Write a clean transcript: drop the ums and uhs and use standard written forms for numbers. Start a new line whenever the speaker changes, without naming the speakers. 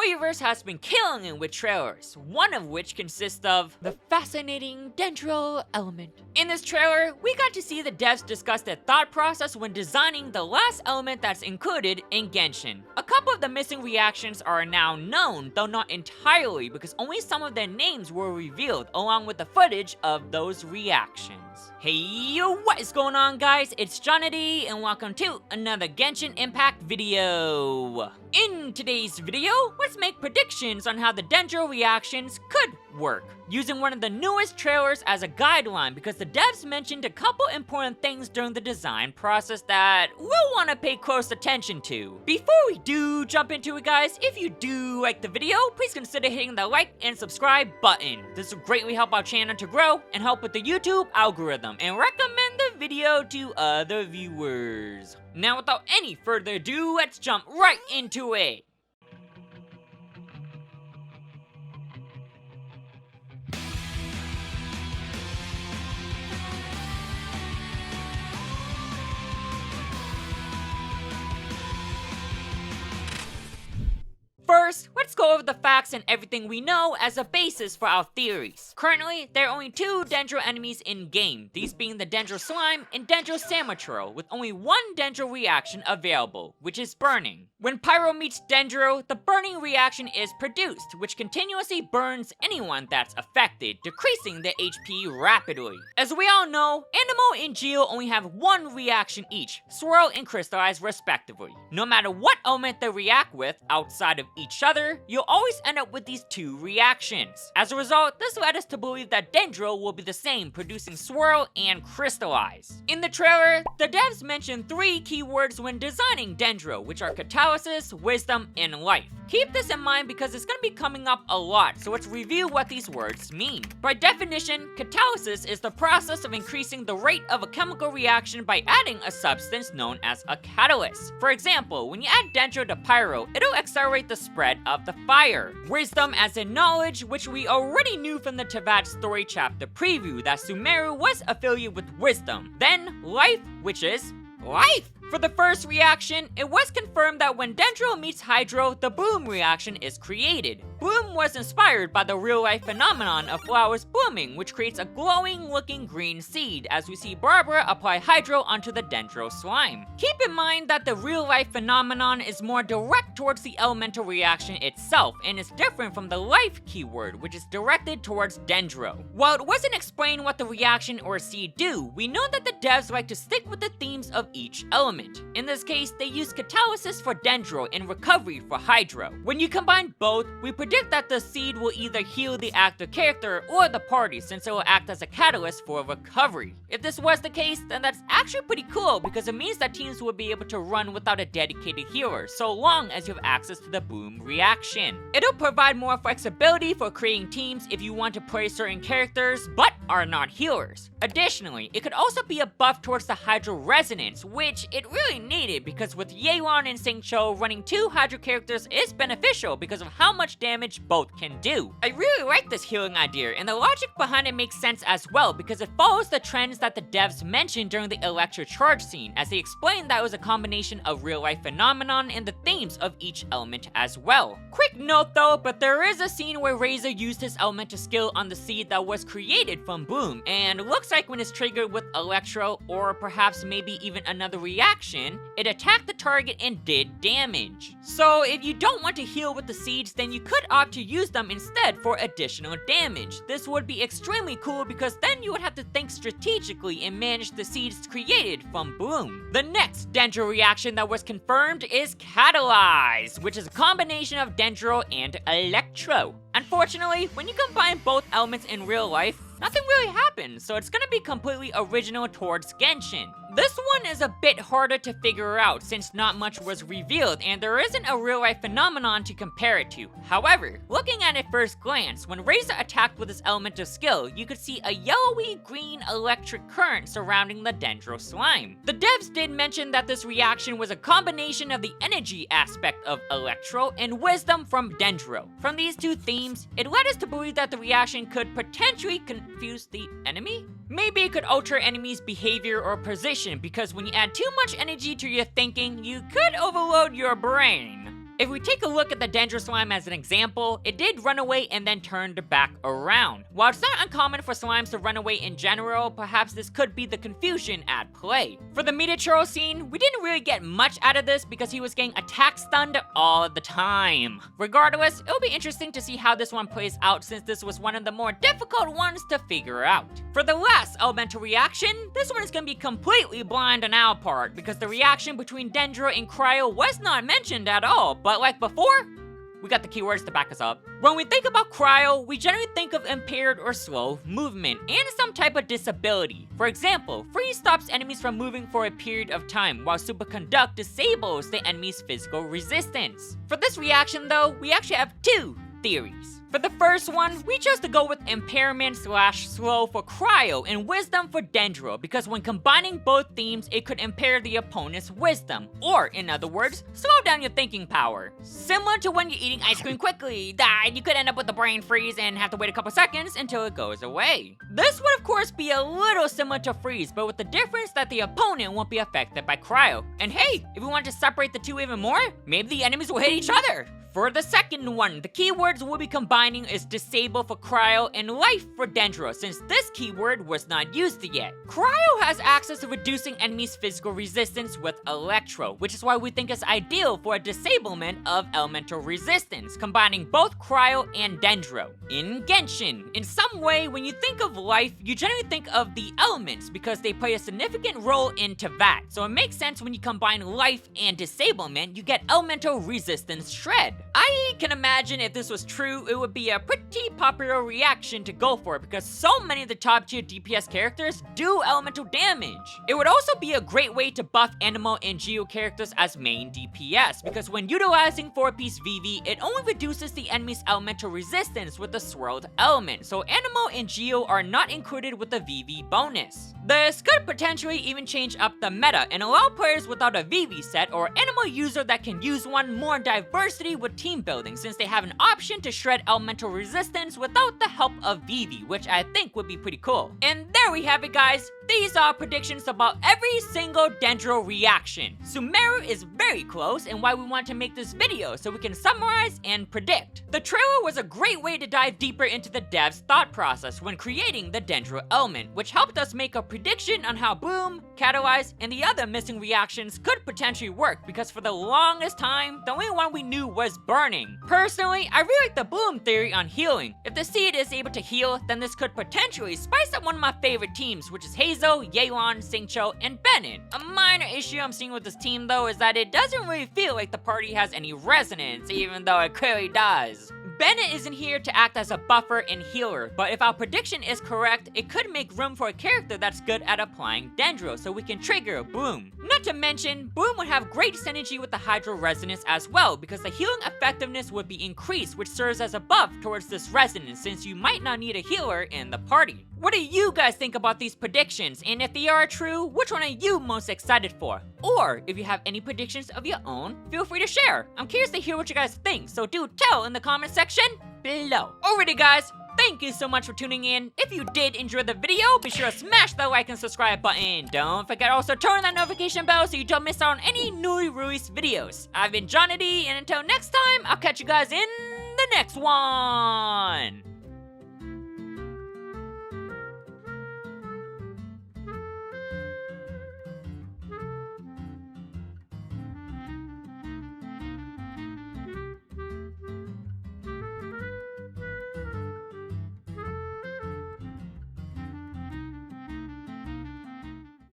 Toyverse has been killing it with trailers, one of which consists of the Fascinating Dendro Element. In this trailer, we got to see the devs discuss their thought process when designing the last element that's included in Genshin. A couple of the missing reactions are now known, though not entirely, because only some of their names were revealed along with the footage of those reactions. Hey yo, what is going on guys? It's Johnny and welcome to another Genshin Impact video. In today's video, let's make predictions on how the Dendro reactions could work, using one of the newest trailers as a guideline because the devs mentioned a couple important things during the design process that we'll want to pay close attention to. Before we do jump into it guys, if you do like the video, please consider hitting the like and subscribe button. This will greatly help our channel to grow and help with the YouTube algorithm and recommend the video to other viewers. Now without any further ado, let's jump right into it. First, let's go over the facts and everything we know as a basis for our theories. Currently, there are only two Dendro enemies in-game, these being the Dendro Slime and Dendro Samatro, with only one Dendro reaction available, which is burning. When Pyro meets Dendro, the burning reaction is produced, which continuously burns anyone that's affected, decreasing their HP rapidly. As we all know, Anemo and Geo only have one reaction each, swirl and crystallize respectively. No matter what element they react with, outside of each other, you'll always end up with these two reactions. As a result, this led us to believe that Dendro will be the same, producing swirl and crystallize. In the trailer, the devs mentioned three keywords when designing Dendro, which are catalysis, wisdom, and life. Keep this in mind because it's going to be coming up a lot, so let's review what these words mean. By definition, catalysis is the process of increasing the rate of a chemical reaction by adding a substance known as a catalyst. For example, when you add Dendro to Pyro, it'll accelerate the spread of the fire. Wisdom as in knowledge, which we already knew from the Teyvat story chapter preview that Sumeru was affiliated with wisdom. Then life, which is life. For the first reaction, it was confirmed that when Dendro meets Hydro, the bloom reaction is created. Bloom was inspired by the real-life phenomenon of flowers blooming, which creates a glowing-looking green seed, as we see Barbara apply Hydro onto the Dendro slime. Keep in mind that the real-life phenomenon is more direct towards the elemental reaction itself, and is different from the life keyword, which is directed towards Dendro. While it wasn't explained what the reaction or seed do, we know that the devs like to stick with the themes of each element. In this case, they use catalysis for Dendro and recovery for Hydro. When you combine both, we predict that the seed will either heal the active character or the party, since it will act as a catalyst for recovery. If this was the case, then that's actually pretty cool because it means that teams will be able to run without a dedicated healer, so long as you have access to the bloom reaction. It'll provide more flexibility for creating teams if you want to play certain characters but are not healers. Additionally, it could also be a buff towards the Hydro resonance, which it really needed because with Yeon and Xingqiu, running two Hydro characters is beneficial because of how much damage both can do. I really like this healing idea, and the logic behind it makes sense as well because it follows the trends that the devs mentioned during the Electro Charge scene, as they explained that it was a combination of real-life phenomenon and the themes of each element as well. Quick note though, but there is a scene where Razor used his elemental skill on the seed that was created from Bloom, and it looks like when it's triggered with Electro, or perhaps maybe even another reaction, it attacked the target and did damage. So if you don't want to heal with the seeds, then you could opt to use them instead for additional damage. This would be extremely cool because then you would have to think strategically and manage the seeds created from Bloom. The next Dendro reaction that was confirmed is Catalyze, which is a combination of Dendro and Electro. Unfortunately, when you combine both elements in real life, nothing really happens, so it's gonna be completely original towards Genshin. This one is a bit harder to figure out since not much was revealed and there isn't a real life phenomenon to compare it to. However, looking at it first glance, when Razor attacked with his elemental skill, you could see a yellowy green electric current surrounding the Dendro slime. The devs did mention that this reaction was a combination of the energy aspect of Electro and wisdom from Dendro. From these two themes, it led us to believe that the reaction could potentially confuse the enemy? Maybe it could alter enemies' behavior or position, because when you add too much energy to your thinking, you could overload your brain. If we take a look at the Dendro slime as an example, it did run away and then turned back around. While it's not uncommon for slimes to run away in general, perhaps this could be the confusion at play. For the Meteor scene, we didn't really get much out of this because he was getting attack stunned all the time. Regardless, it'll be interesting to see how this one plays out since this was one of the more difficult ones to figure out. For the last elemental reaction, this one is going to be completely blind on our part because the reaction between Dendro and Cryo was not mentioned at all, but like before, we got the keywords to back us up. When we think about Cryo, we generally think of impaired or slow movement and some type of disability. For example, Freeze stops enemies from moving for a period of time, while Superconduct disables the enemy's physical resistance. For this reaction though, we actually have two theories. For the first one, we chose to go with impairment / slow for Cryo and wisdom for Dendro because when combining both themes, it could impair the opponent's wisdom, or in other words, slow down your thinking power. Similar to when you're eating ice cream quickly, you could end up with a brain freeze and have to wait a couple seconds until it goes away. This would of course be a little similar to freeze, but with the difference that the opponent won't be affected by Cryo. And hey, if we want to separate the two even more, maybe the enemies will hit each other. For the second one, the keywords we'll be combining is disable for Cryo and life for Dendro, since this keyword was not used yet. Cryo has access to reducing enemies' physical resistance with Electro, which is why we think it's ideal for a disablement of elemental resistance, combining both Cryo and Dendro. In Genshin, in some way, when you think of life, you generally think of the elements because they play a significant role into that. So it makes sense when you combine life and disablement, you get elemental resistance shred. I can imagine if this was true, it would be a pretty popular reaction to go for because so many of the top tier DPS characters do elemental damage. It would also be a great way to buff Anemo and Geo characters as main DPS because when utilizing 4-piece VV, it only reduces the enemy's elemental resistance with the swirled element, so Anemo and Geo are not included with the VV bonus. This could potentially even change up the meta and allow players without a VV set or Anemo user that can use one more diversity with team building since they have an option to shred elemental resistance without the help of VV, which I think would be pretty cool. And there we have it guys, these are predictions about every single Dendro reaction. Sumeru is very close and why we want to make this video so we can summarize and predict. The trailer was a great way to dive deeper into the dev's thought process when creating the Dendro element, which helped us make a prediction on how Bloom, Catalyze, and the other missing reactions could potentially work because for the longest time, the only one we knew was burning. Personally, I really like the Bloom theory on healing. If the seed is able to heal, then this could potentially spice up one of my favorite teams, which is Hazel, Yelan, Xingqiu, and Bennett. A minor issue I'm seeing with this team though is that it doesn't really feel like the party has any resonance, even though it clearly does. Bennett isn't here to act as a buffer and healer, but if our prediction is correct, it could make room for a character that's good at applying Dendro so we can trigger Bloom. Not to mention, Bloom would have great synergy with the Hydro Resonance as well because the healing effectiveness would be increased, which serves as a buff towards this resonance since you might not need a healer in the party. What do you guys think about these predictions? And if they are true, which one are you most excited for? Or if you have any predictions of your own, feel free to share. I'm curious to hear what you guys think, so do tell in the comment section below. Alrighty guys, thank you so much for tuning in. If you did enjoy the video, be sure to smash the like and subscribe button. Don't forget also turn that notification bell so you don't miss out on any newly released videos. I've been Johnny D, and until next time, I'll catch you guys in the next one.